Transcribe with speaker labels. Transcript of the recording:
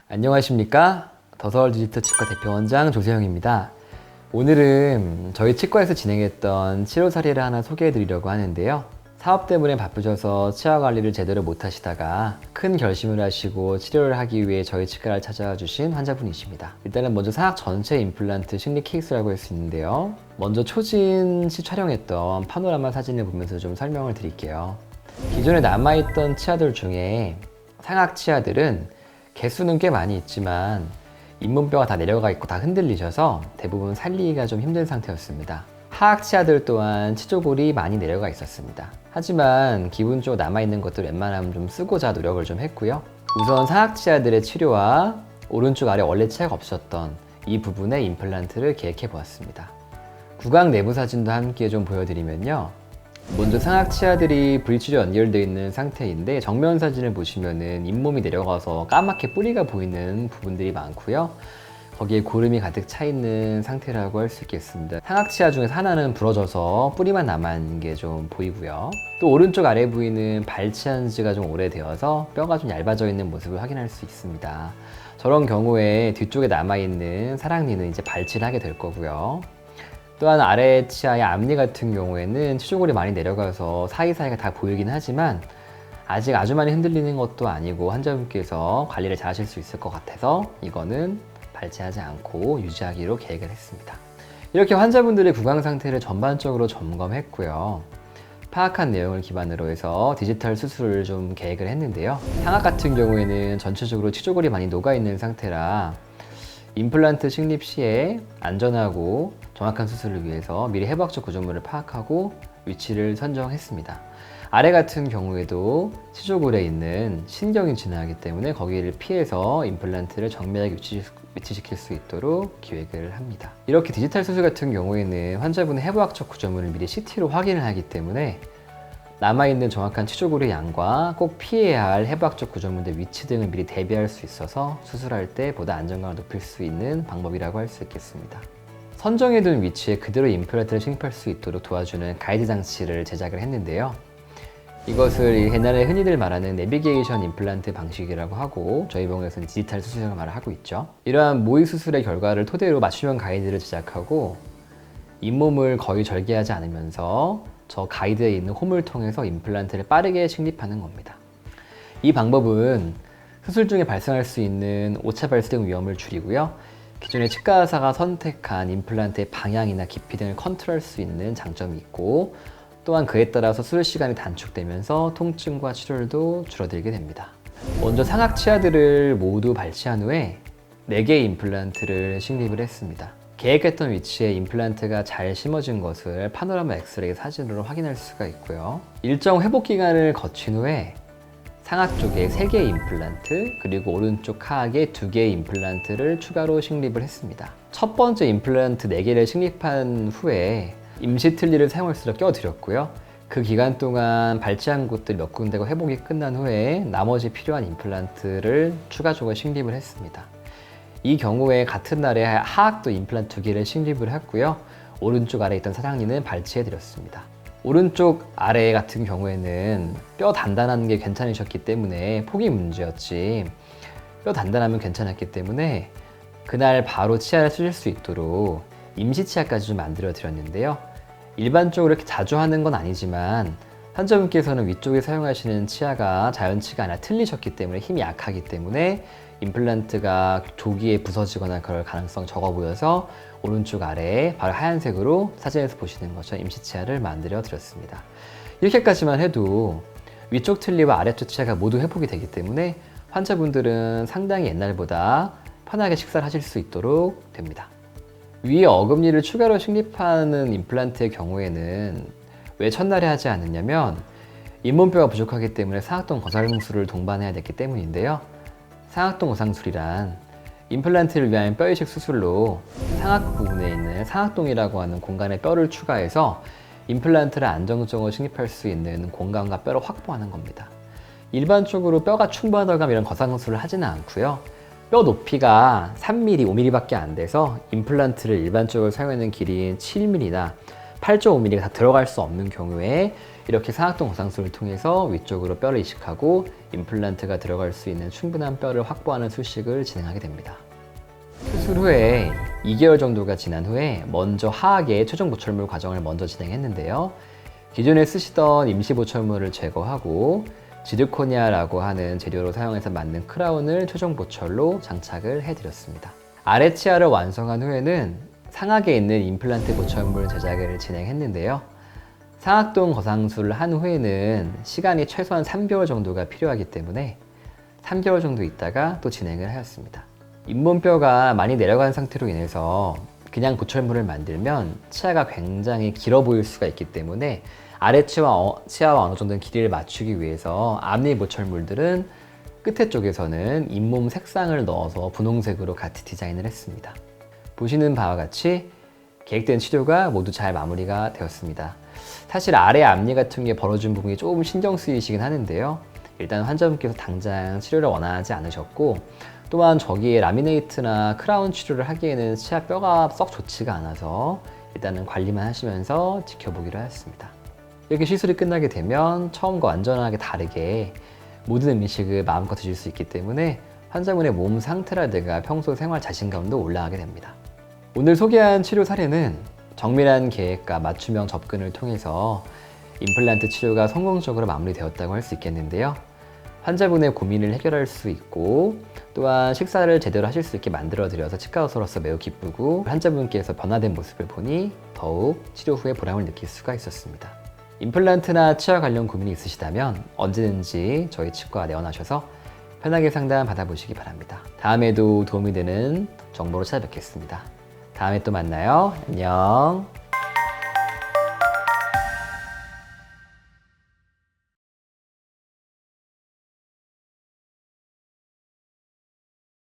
Speaker 1: 안녕하십니까? 더서울 디지털 치과 대표원장 조세영입니다. 오늘은 저희 치과에서 진행했던 치료 사례를 하나 소개해 드리려고 하는데요. 사업 때문에 바쁘셔서 치아 관리를 제대로 못 하시다가 큰 결심을 하시고 치료를 하기 위해 저희 치과를 찾아와 주신 환자분이십니다. 일단은 먼저 상악 전체 임플란트 식리 케이스라고 할 수 있는데요. 먼저 초진 시 촬영했던 파노라마 사진을 보면서 좀 설명을 드릴게요. 기존에 남아있던 치아들 중에 상악 치아들은 개수는 꽤 많이 있지만 잇몸뼈가 다 내려가 있고 다 흔들리셔서 대부분 살리기가 좀 힘든 상태였습니다. 하악 치아들 또한 치조골이 많이 내려가 있었습니다. 하지만 기본적으로 남아있는 것들 웬만하면 좀 쓰고자 노력을 좀 했고요. 우선 상악 치아들의 치료와 오른쪽 아래 원래 치아가 없었던 이 부분에 임플란트를 계획해 보았습니다. 구강 내부 사진도 함께 좀 보여드리면요. 먼저 상악 치아들이 브릿지로 연결되어 있는 상태인데 정면 사진을 보시면은 잇몸이 내려가서 까맣게 뿌리가 보이는 부분들이 많고요. 거기에 고름이 가득 차 있는 상태라고 할 수 있겠습니다. 상악 치아 중에서 하나는 부러져서 뿌리만 남아있는 게 좀 보이고요. 또 오른쪽 아래 부위는 발치한 지가 좀 오래되어서 뼈가 좀 얇아져 있는 모습을 확인할 수 있습니다. 저런 경우에 뒤쪽에 남아있는 사랑니는 이제 발치를 하게 될 거고요. 또한 아래 치아의 앞니 같은 경우에는 치조골이 많이 내려가서 사이사이가 다 보이긴 하지만 아직 아주 많이 흔들리는 것도 아니고 환자분께서 관리를 잘 하실 수 있을 것 같아서 이거는 발치하지 않고 유지하기로 계획을 했습니다. 이렇게 환자분들의 구강 상태를 전반적으로 점검했고요. 파악한 내용을 기반으로 해서 디지털 수술을 좀 계획을 했는데요. 상악 같은 경우에는 전체적으로 치조골이 많이 녹아있는 상태라 임플란트 식립 시에 안전하고 정확한 수술을 위해서 미리 해부학적 구조물을 파악하고 위치를 선정했습니다. 아래 같은 경우에도 치조골에 있는 신경이 지나가기 때문에 거기를 피해서 임플란트를 정밀하게 위치시킬 수 있도록 기획을 합니다. 이렇게 디지털 수술 같은 경우에는 환자분의 해부학적 구조물을 미리 CT로 확인을 하기 때문에 남아있는 정확한 치조골의 양과 꼭 피해야 할 해부학적 구조물의 위치 등을 미리 대비할 수 있어서 수술할 때 보다 안정감을 높일 수 있는 방법이라고 할 수 있겠습니다. 선정해둔 위치에 그대로 임플란트를 식립할 수 있도록 도와주는 가이드 장치를 제작을 했는데요. 이것을 옛날에 흔히들 말하는 내비게이션 임플란트 방식이라고 하고 저희 병원에서는 디지털 수술이라고 말을 하고 있죠. 이러한 모의 수술의 결과를 토대로 맞춤형 가이드를 제작하고 잇몸을 거의 절개하지 않으면서 저 가이드에 있는 홈을 통해서 임플란트를 빠르게 식립하는 겁니다. 이 방법은 수술 중에 발생할 수 있는 오차 발생 위험을 줄이고요. 기존의 치과 의사가 선택한 임플란트의 방향이나 깊이 등을 컨트롤할 수 있는 장점이 있고 또한 그에 따라서 수술 시간이 단축되면서 통증과 출혈도 줄어들게 됩니다. 먼저 상악 치아들을 모두 발치한 후에 4개의 임플란트를 식립을 했습니다. 계획했던 위치에 임플란트가 잘 심어진 것을 파노라마 엑스레이 사진으로 확인할 수가 있고요. 일정 회복 기간을 거친 후에 상악 쪽에 3개의 임플란트 그리고 오른쪽 하악에 2개의 임플란트를 추가로 식립을 했습니다. 첫 번째 임플란트 4개를 식립한 후에 임시 틀니를 사용할수록 껴드렸고요. 그 기간 동안 발치한 곳들 몇 군데가 회복이 끝난 후에 나머지 필요한 임플란트를 추가적으로 식립을 했습니다. 이 경우에 같은 날에 하악도 임플란트 2개를 식립을 했고요. 오른쪽 아래에 있던 사랑니는 발치해드렸습니다. 오른쪽 아래 같은 경우에는 뼈 단단한 게 괜찮으셨기 때문에 폭이 문제였지 뼈 단단하면 괜찮았기 때문에 그날 바로 치아를 쓰실 수 있도록 임시 치아까지 좀 만들어 드렸는데요. 일반적으로 이렇게 자주 하는 건 아니지만 환자분께서는 위쪽에 사용하시는 치아가 자연치가 아니라 틀리셨기 때문에 힘이 약하기 때문에 임플란트가 조기에 부서지거나 그럴 가능성이 적어 보여서 오른쪽 아래에 바로 하얀색으로 사진에서 보시는 것처럼 임시치아를 만들어 드렸습니다. 이렇게까지만 해도 위쪽 틀니와 아래쪽 치아가 모두 회복이 되기 때문에 환자분들은 상당히 옛날보다 편하게 식사를 하실 수 있도록 됩니다. 위에 어금니를 추가로 식립하는 임플란트의 경우에는 왜 첫날에 하지 않느냐면 잇몸뼈가 부족하기 때문에 상악동 거상술을 동반해야 됐기 때문인데요. 상악동 거상술이란 임플란트를 위한 뼈이식 수술로 상악 부분에 있는 상악동이라고 하는 공간에 뼈를 추가해서 임플란트를 안정적으로 식립할 수 있는 공간과 뼈를 확보하는 겁니다. 일반적으로 뼈가 충분하다고 이런 거상술을 하지는 않고요. 뼈 높이가 3mm, 5mm밖에 안 돼서 임플란트를 일반적으로 사용하는 길이인 7mm나 8.5mm가 다 들어갈 수 없는 경우에 이렇게 상악동 거상술을 통해서 위쪽으로 뼈를 이식하고 임플란트가 들어갈 수 있는 충분한 뼈를 확보하는 수식을 진행하게 됩니다. 수술 후에 2개월 정도가 지난 후에 먼저 하악의 최종 보철물 과정을 먼저 진행했는데요. 기존에 쓰시던 임시 보철물을 제거하고 지르코니아라고 하는 재료로 사용해서 만든 크라운을 최종 보철로 장착을 해드렸습니다. 아래 치아를 완성한 후에는 상악에 있는 임플란트 보철물 제작을 진행했는데요. 상악동 거상술을 한 후에는 시간이 최소한 3개월 정도가 필요하기 때문에 3개월 정도 있다가 또 진행을 하였습니다. 잇몸뼈가 많이 내려간 상태로 인해서 그냥 보철물을 만들면 치아가 굉장히 길어 보일 수가 있기 때문에 아래 치아와 어느 정도 길이를 맞추기 위해서 앞니 보철물들은 끝에 쪽에서는 잇몸 색상을 넣어서 분홍색으로 같이 디자인을 했습니다. 보시는 바와 같이 계획된 치료가 모두 잘 마무리가 되었습니다. 사실 아래 앞니 같은 게 벌어진 부분이 조금 신경 쓰이시긴 하는데요. 일단 환자분께서 당장 치료를 원하지 않으셨고, 또한 저기에 라미네이트나 크라운 치료를 하기에는 치아 뼈가 썩 좋지가 않아서 일단은 관리만 하시면서 지켜보기로 하였습니다. 이렇게 시술이 끝나게 되면 처음과 완전하게 다르게 모든 음식을 마음껏 드실 수 있기 때문에 환자분의 몸 상태라든가 평소 생활 자신감도 올라가게 됩니다. 오늘 소개한 치료 사례는 정밀한 계획과 맞춤형 접근을 통해서 임플란트 치료가 성공적으로 마무리되었다고 할 수 있겠는데요. 환자분의 고민을 해결할 수 있고, 또한 식사를 제대로 하실 수 있게 만들어드려서 치과 의사로서 매우 기쁘고, 환자분께서 변화된 모습을 보니 더욱 치료 후에 보람을 느낄 수가 있었습니다. 임플란트나 치아 관련 고민이 있으시다면 언제든지 저희 치과에 내원하셔서 편하게 상담 받아보시기 바랍니다. 다음에도 도움이 되는 정보로 찾아뵙겠습니다. 다음에 또 만나요. 안녕.